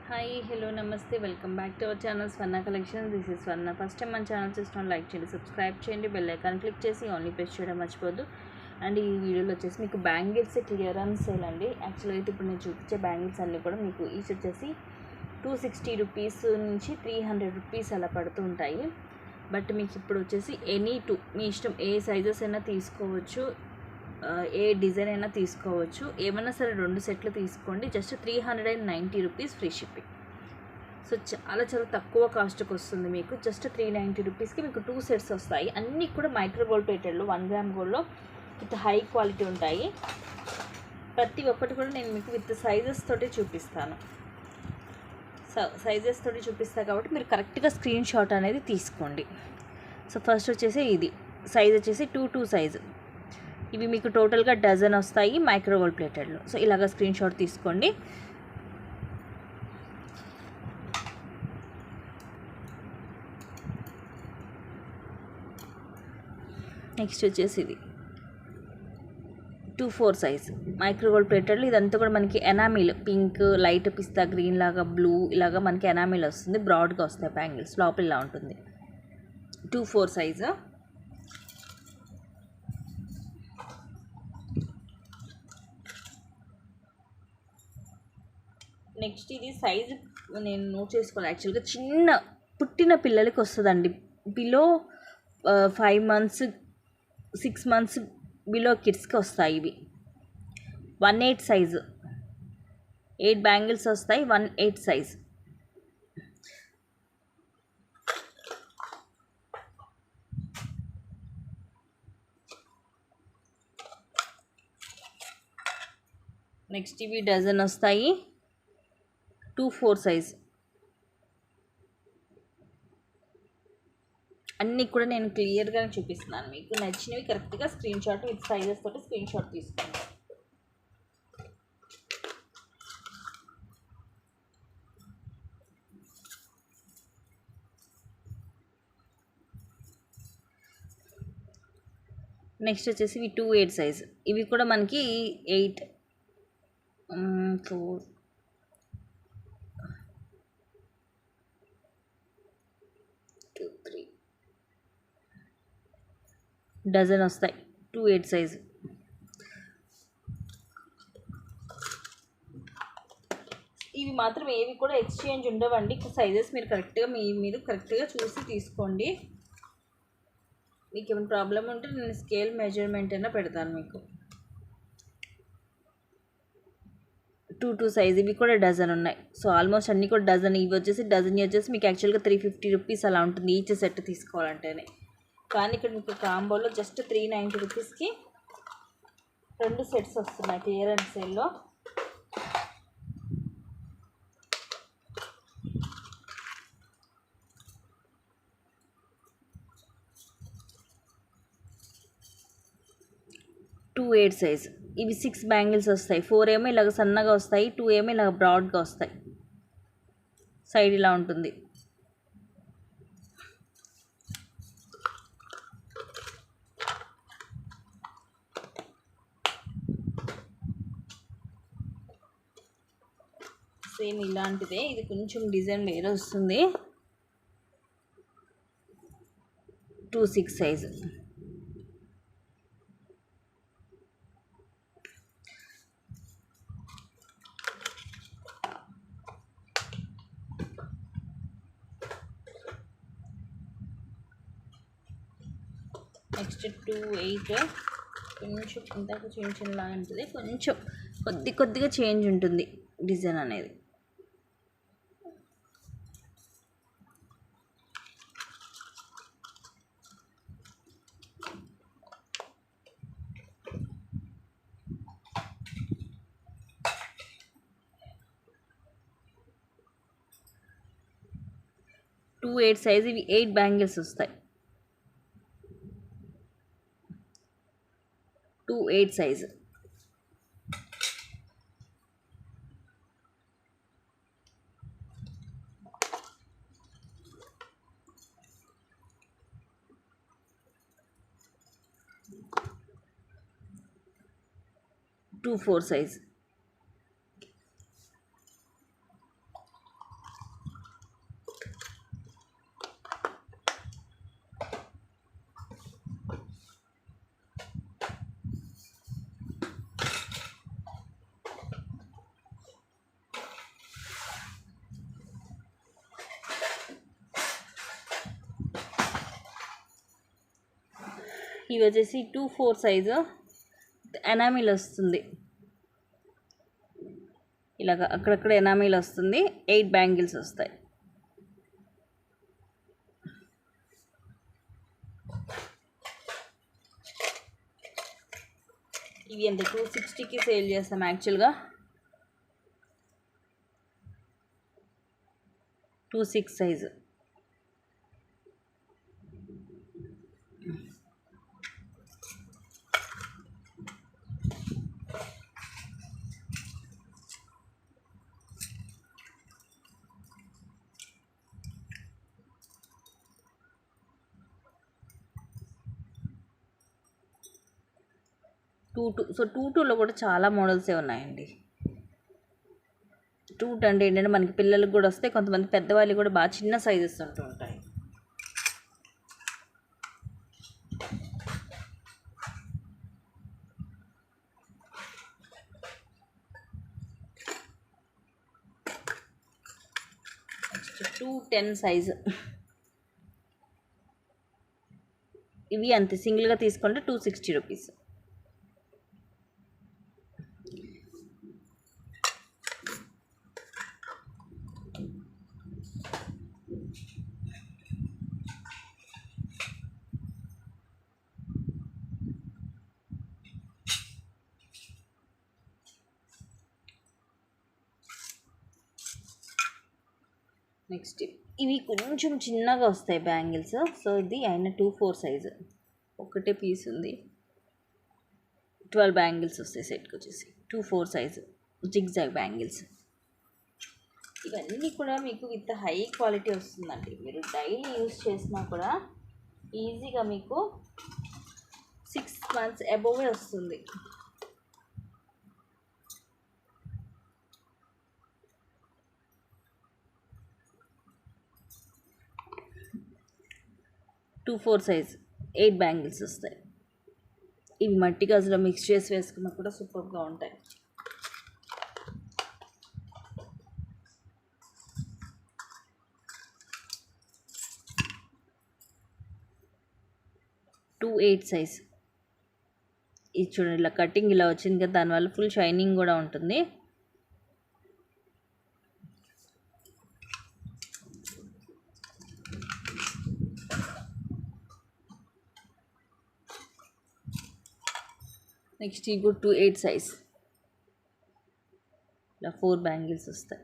Hi hello నమస్తే welcome back to our channel Swarna collection. This is Swarna. First time మన channel చూసిన like చేయండి, subscribe చేయండి, bell icon click చేసి only press చేయడం మర్చిపోద్దు. అండ్ ఈ వీడియోలో వచ్చేసి మీకు బ్యాంగిల్స్ క్లియరెన్స్ సేల్ అండి. యాక్చువల్గా అయితే ఇప్పుడు నేను చూపించే బ్యాంగిల్స్ అన్నీ కూడా మీకు ఈచ్ వచ్చేసి 260 రూపీస్ నుంచి 300 రూపీస్ అలా పడుతూ ఉంటాయి. బట్ మీకు ఇప్పుడు వచ్చేసి మీ ఇష్టం, ఏ సైజెస్ అయినా తీసుకోవచ్చు, ఏ డిజైన్ అయినా తీసుకోవచ్చు. ఏమైనా సరే 2 సెట్లు తీసుకోండి. Just 390 rupees free shipping. So చాలా చాలా తక్కువ కాస్ట్కి వస్తుంది మీకు. జస్ట్ 390 రూపీస్కి మీకు 2 సెట్స్ వస్తాయి. అన్నీ కూడా మైక్రో గోల్డ్ ప్లేటెడ్లో 1 గ్రామ్ గోల్డ్లో విత్ హై క్వాలిటీ ఉంటాయి. ప్రతి ఒక్కటి కూడా నేను మీకు విత్ సైజెస్ తోటి చూపిస్తాను. సైజెస్ తోటి చూపిస్తాను కాబట్టి మీరు కరెక్ట్గా స్క్రీన్ షాట్ అనేది తీసుకోండి. సో ఫస్ట్ వచ్చేసి ఇది సైజ్ వచ్చేసి 2 సైజు. ఇవి మీకు టోటల్గా డజన్ వస్తాయి మైక్రో గోల్డ్ ప్లేటెడ్లో. సో ఇలాగ స్క్రీన్ షాట్ తీసుకోండి. నెక్స్ట్ వచ్చేసి ఇది 2/4 సైజ్ మైక్రో గోల్డ్ ప్లేటెడ్లో. ఇదంతా కూడా మనకి ఎనామిల్, పింక్, లైట్ పిస్తా గ్రీన్ లాగా, బ్లూ ఇలాగా మనకి ఎనామిల్ వస్తుంది. బ్రాడ్గా వస్తాయి బ్యాంగిల్స్, లోపల ఇలా ఉంటుంది. 2/4 సైజు. నెక్స్ట్ ఇది సైజు నేను నోట్ చేసుకోవాలి. యాక్చువల్గా చిన్న పుట్టిన పిల్లలకి వస్తుందండి. బిలో 5 మంత్స్ 6 మంత్స్ బిలో కిడ్స్కి వస్తాయి ఇవి. 1/8 సైజు, 8 బ్యాంగిల్స్ వస్తాయి. 1/8 సైజ్. నెక్స్ట్ ఇవి డజన్ వస్తాయి. 2/4 సైజ్. అన్నీ కూడా నేను క్లియర్గా చూపిస్తున్నాను. మీకు నచ్చినవి కరెక్ట్గా స్క్రీన్ షాట్ విత్ సైజెస్ తోటి స్క్రీన్ షాట్ తీసుకోండి. నెక్స్ట్ వచ్చేసి ఇవి 2/8 సైజ్. ఇవి కూడా మనకి 8 4 2 3 డజన్ వస్తాయి. 2/8 సైజు. ఇవి మాత్రం ఏవి కూడా ఎక్స్చేంజ్ ఉండవండి. సైజెస్ మీరు కరెక్ట్గా చూసి తీసుకోండి. మీకు ఏమైనా ప్రాబ్లం ఉంటే నేను స్కేల్ మెజర్మెంట్ అయినా పెడతాను మీకు. 2 సైజ్. ఇవి కూడా డజన్ ఉన్నాయి. సో ఆల్మోస్ట్ అన్నీ కూడా డజన్. ఇవి వచ్చేసి డజన్ వచ్చేసి మీకు యాక్చువల్గా 350 రూపీస్ అలా ఉంటుంది ఈచ్ సెట్ తీసుకోవాలంటేనే. కానీ ఇక్కడ మీకు కాంబోలో జస్ట్ 390 రూపీస్కి 2 సెట్స్ వస్తున్నాయి క్లియరెన్స్ సేల్లో. Two 8 size. ఇవి 6 బ్యాంగిల్స్ వస్తాయి. 4 ఏమో ఇలాగ సన్నగా వస్తాయి, 2 ఏమో ఇలాగ బ్రాడ్గా వస్తాయి. సైడ్ ఇలా ఉంటుంది. సేమ్ ఇలాంటిదే. ఇది కొంచెం డిజైన్ వేరే వస్తుంది. 2/6 సైజు. నెక్స్ట్ 2/8. కొంచెం ఇందాక చిన్నలా ఉంటుంది, కొంచెం కొద్దిగా చేంజ్ ఉంటుంది డిజైన్ అనేది. Two 8 size. ఇవి 8 బ్యాంగిల్స్ వస్తాయి. 2/8 సైజు. Two 4 size. ఇవి వచ్చేసి 2-4 సైజు ఎనామిల్ వస్తుంది. ఇలాగ అక్కడక్కడ ఎనామిల్ వస్తుంది. 8 బ్యాంగిల్స్ వస్తాయి. ఇవి ఎంత 260కి సేల్ చేస్తాం యాక్చువల్గా. 2-6 సైజు. సో 2-2లో కూడా చాలా మోడల్సే ఉన్నాయండి. 2-2 అంటే ఏంటంటే మనకి పిల్లలకు కూడా వస్తాయి, కొంతమంది పెద్దవాళ్ళు కూడా బాగా చిన్న సైజెస్ ఉంటూ ఉంటాయి. Next 2-10 size. ఇవి అంతే, సింగిల్గా తీసుకుంటే 260 రూపీస్. నెక్స్ట్ ఇవి కొంచెం చిన్నగా వస్తాయి బ్యాంగిల్స్. సో ఇది అయినా 2-4 సైజు, ఒకటే పీస్ ఉంది. 12 బ్యాంగిల్స్ వస్తాయి సెట్కి వచ్చేసి. 2-4 సైజు జిగ్జాగ్ బ్యాంగిల్స్. ఇవన్నీ కూడా మీకు విత్ హై క్వాలిటీ వస్తుందండి. మీరు డైలీ యూజ్ చేసినా కూడా ఈజీగా మీకు 6 months అబోవే వస్తుంది. టూ 4 సైజ్ 8 బ్యాంగిల్స్ వస్తాయి. ఇవి మట్టి గాజులో మిక్స్ చేసి వేసుకున్నా కూడా సూపర్గా ఉంటాయి. Two 8 size. ఇది చూడండి, ఇలా కటింగ్ ఇలా వచ్చింది కదా, దానివల్ల ఫుల్ షైనింగ్ కూడా ఉంటుంది. నెక్స్ట్ ఈ కూడా 2-8 సైజ్. ఇలా 4 బ్యాంగిల్స్ వస్తాయి.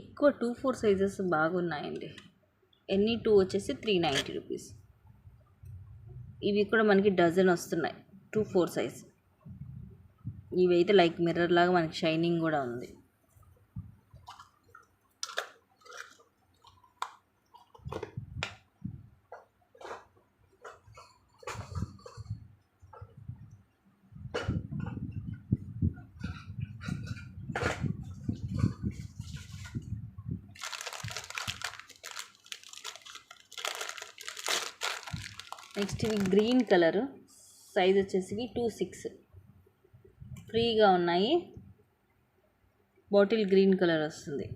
ఎక్కువ 2-4 సైజెస్ బాగున్నాయండి. ఎన్ని 2 వచ్చేసి 390 రూపీస్. ఇవి కూడా మనకి డజన్ వస్తున్నాయి 2-4 సైజ్. ఇవైతే లైక్ మిర్రర్ లాగా మనకి షైనింగ్ కూడా ఉంది. నెక్స్ట్ ఇవి గ్రీన్ కలర్ సైజ్ వచ్చేసి 2-6 ఫ్రీగా ఉన్నాయి. బాటిల్ గ్రీన్ కలర్ వస్తుంది.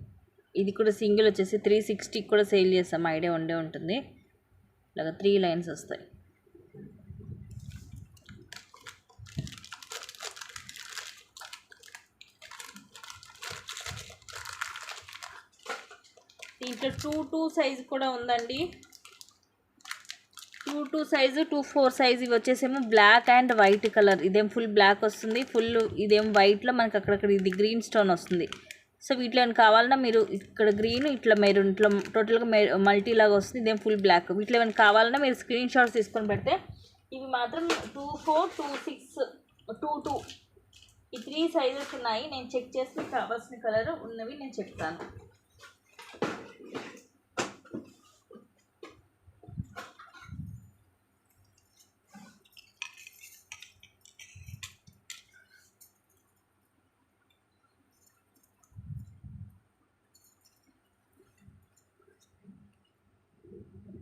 ఇది కూడా సింగిల్ వచ్చేసి 360 కూడా సేల్ చేస్తాం, ఐడియా ఉండే ఉంటుంది. ఇలాగ 3 లైన్స్ వస్తాయి. దీంట్లో 2-2 సైజ్ కూడా ఉందండి. 2-2 సైజు 2-4 సైజ్. ఇవి వచ్చేసేమో బ్లాక్ అండ్ వైట్ కలర్. ఇదేం ఫుల్ బ్లాక్ వస్తుంది, ఫుల్ ఇదేం వైట్లో మనకి అక్కడక్కడ ఇది గ్రీన్ స్టోన్ వస్తుంది. సో వీటిలో ఏమైనా కావాలన్నా మీరు ఇక్కడ గ్రీన్, ఇట్లా మెరూన్, ఇట్లా టోటల్గా మల్టీ లాగా వస్తుంది. ఇదేం ఫుల్ బ్లాక్. వీటిలో ఏమైనా కావాలన్నా మీరు స్క్రీన్ షాట్స్ తీసుకొని పెడితే, ఇవి మాత్రం 2-4, 2-6, 2-2 ఈ 3 సైజెస్ ఉన్నాయి. నేను చెక్ చేసి మీకు కావాల్సిన కలర్ ఉన్నవి నేను చెప్తాను.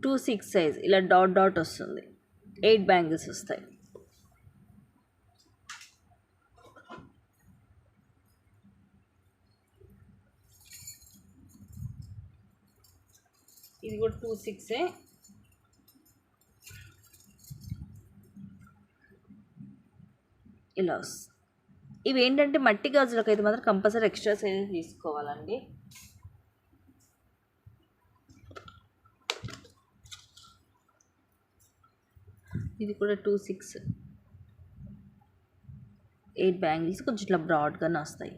2-6 సైజ్ ఇలా డాట్ డాట్ వస్తుంది. 8 బ్యాంగిల్స్ వస్తాయి. ఇది కూడా 2-6 ఇలా వస్తుంది. ఇవి ఏంటంటే మట్టి గాజులకు అయితే మాత్రం కంపల్సరీ ఎక్స్ట్రా సైజ్ తీసుకోవాలండి. ఇది కూడా 2-6 8 బ్యాంగిల్స్ కొంచెం ఇట్లా బ్రాడ్గానే వస్తాయి.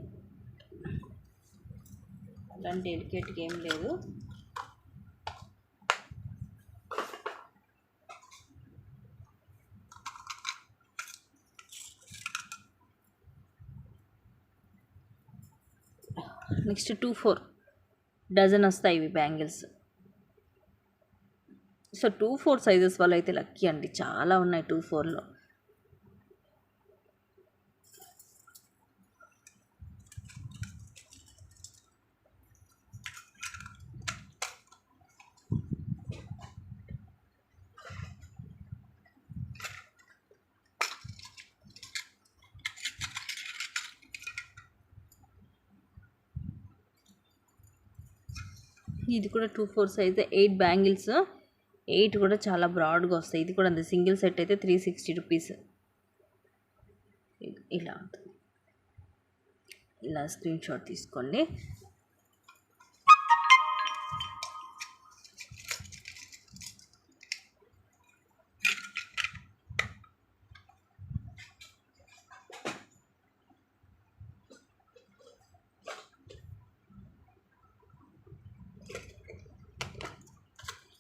అలాంటి డెలికేట్గా ఏం లేదు. నెక్స్ట్ 2-4 డజన్ వస్తాయి ఇవి బ్యాంగిల్స్. సో 2-4 సైజెస్ వాళ్ళు అయితే లక్కీ అండి, చాలా ఉన్నాయి 2-4లో. ఇది కూడా 2-4 సైజ్ 8 బ్యాంగిల్స్. 8 కూడా చాలా బ్రాడ్గా వస్తాయి. ఇది కూడా అంతే, సింగిల్ సెట్ అయితే 360 రూపీస్. ఇలా ఉంటుంది. ఇలా స్క్రీన్ షాట్ తీసుకోండి.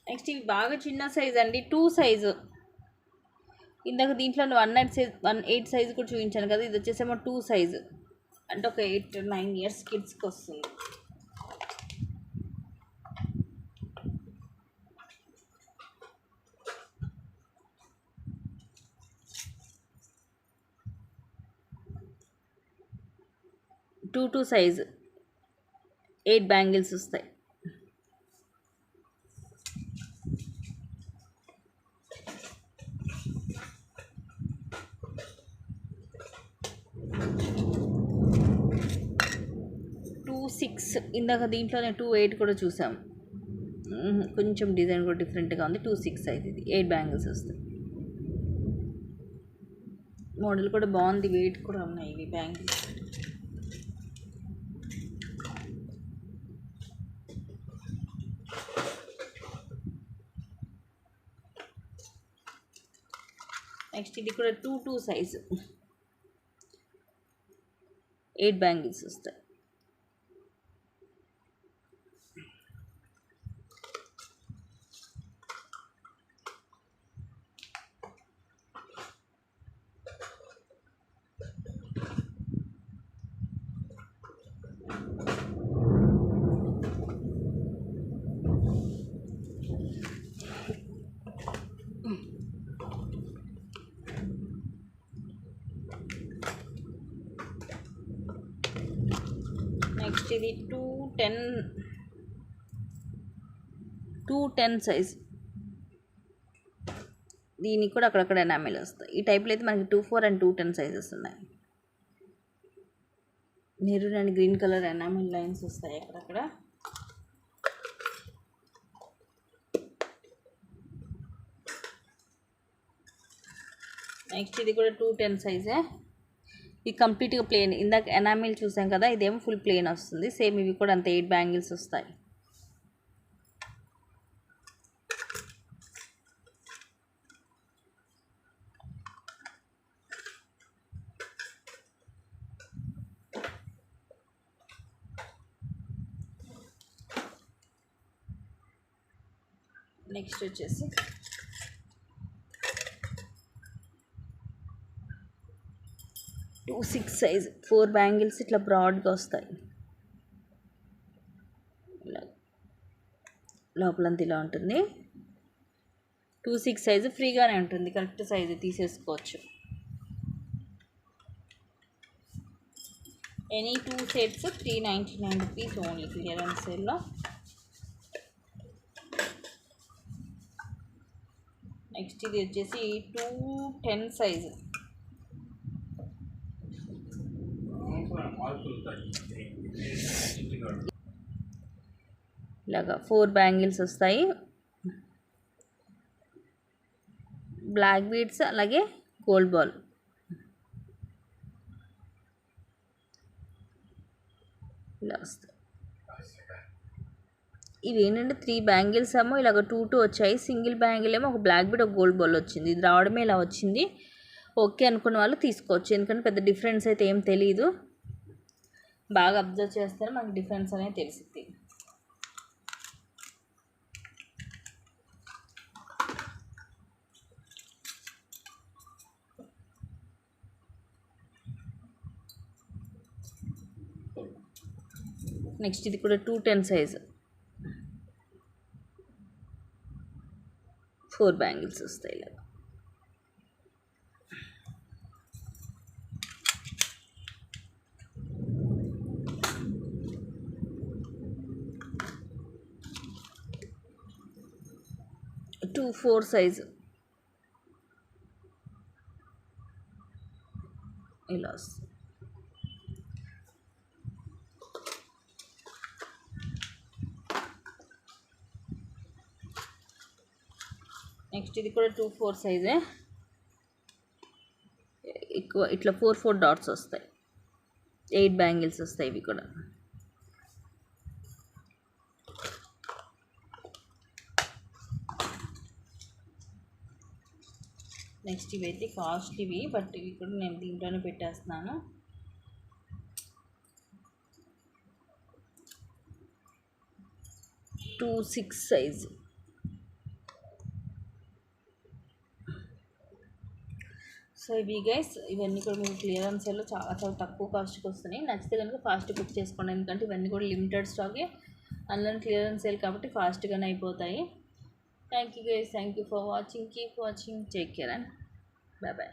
నెక్స్ట్ ఇవి బాగా చిన్న సైజ్ అండి, 2 సైజు. ఇందాక దీంట్లో 1/8 సైజు కూడా చూపించాను కదా, ఇది వచ్చేసేమో 2 సైజు. అంటే ఒక 8-9 ఇయర్స్ కిడ్స్కి వస్తుంది. టూ సైజు 8 బ్యాంగిల్స్ వస్తాయి. ఇందాక దీంట్లోనే 2-8 కూడా చూసాం. కొంచెం డిజైన్ కూడా డిఫరెంట్గా ఉంది. 2-6 అయితే ఇది 8 బ్యాంగిల్స్ వస్తాయి. మోడల్ కూడా బాగుంది, వెయిట్ కూడా ఉన్నాయి ఇవి బ్యాంగిల్స్. నెక్స్ట్ ఇది కూడా 2 సైజు 8 బ్యాంగిల్స్ వస్తాయి. నెక్స్ట్ ఇది 210 సైజ్. దీనికి కూడా అక్కడక్కడ ఎనామిల్ వస్తాయి. ఈ టైప్లో అయితే మనకి 2-4 అండ్ 210 సైజెస్ ఉన్నాయి. Maroon and green colour enamel lines వస్తాయి అక్కడక్కడ. నెక్స్ట్ ఇది కూడా 210 సైజే. ఇది కంప్లీట్గా ప్లెయిన్. ఇందాక ఎనామిల్ చూసాం కదా, ఇదేమో ఫుల్ ప్లెయిన్ వస్తుంది. సేమ్ ఇవి కూడా అంతే 8 బ్యాంగిల్స్ వస్తాయి. నెక్స్ట్ వచ్చేసి 2-6 సైజ్ 4 బ్యాంగిల్స్ ఇట్లా బ్రాడ్గా వస్తాయి. ఇలా లోపలంతా ఇలా ఉంటుంది. 2-6 సైజు ఫ్రీగానే ఉంటుంది, కరెక్ట్ సైజు తీసేసుకోవచ్చు. Any 2 sets 399 rupees only clearance సేల్లో. నెక్స్ట్ ఇది వచ్చేసి 210 సైజు. ఇలాగా 4 బ్యాంగిల్స్ వస్తాయి, బ్లాక్ బీడ్స్ అలాగే గోల్డ్ బాల్. ఇలా వస్తాయి. ఇవి ఏంటంటే 3 బ్యాంగిల్స్ ఏమో ఇలాగ 2 వచ్చాయి, సింగిల్ బ్యాంగిల్ ఏమో ఒక బ్లాక్ బీడ్ ఒక గోల్డ్ బాల్ వచ్చింది. ఇది రావడమే ఇలా వచ్చింది. ఓకే అనుకున్న వాళ్ళు తీసుకోవచ్చు, ఎందుకంటే పెద్ద డిఫరెన్స్ అయితే ఏం తెలియదు. బాగా అబ్జర్వ్ చేస్తే మనకు డిఫరెన్స్ అనేది తెలిసింది. నెక్స్ట్ ఇది కూడా 210 సైజు, 4 బ్యాంగిల్స్ వస్తాయి ఇలా. టూ 4 సైజు ఇలా వస్తుంది. నెక్స్ట్ ఇది కూడా 2 4 సైజే, ఎక్కువ ఇట్లా 4 డాట్స్ వస్తాయి, 8 బ్యాంగిల్స్ వస్తాయి ఇవి కూడా. నెక్స్ట్ ఇవైతే కాస్ట్ ఇవి, బట్ ఇవి కూడా నేను దీంట్లోనే పెట్టేస్తున్నాను. Two 6 size. సో ఇవి గైస్, ఇవన్నీ కూడా మీకు క్లియరెన్స్ సేల్లో చాలా చాలా తక్కువ కాస్ట్కి వస్తున్నాయి. నచ్చితే కనుక ఫాస్ట్ బుక్ చేసుకోండి, ఎందుకంటే ఇవన్నీ కూడా లిమిటెడ్ స్టాకే, ఆన్లైన్ క్లియరెన్స్ సేల్ కాబట్టి ఫాస్ట్గానే అయిపోతాయి. Thank you guys, thank you for watching, keep watching, take care and bye bye.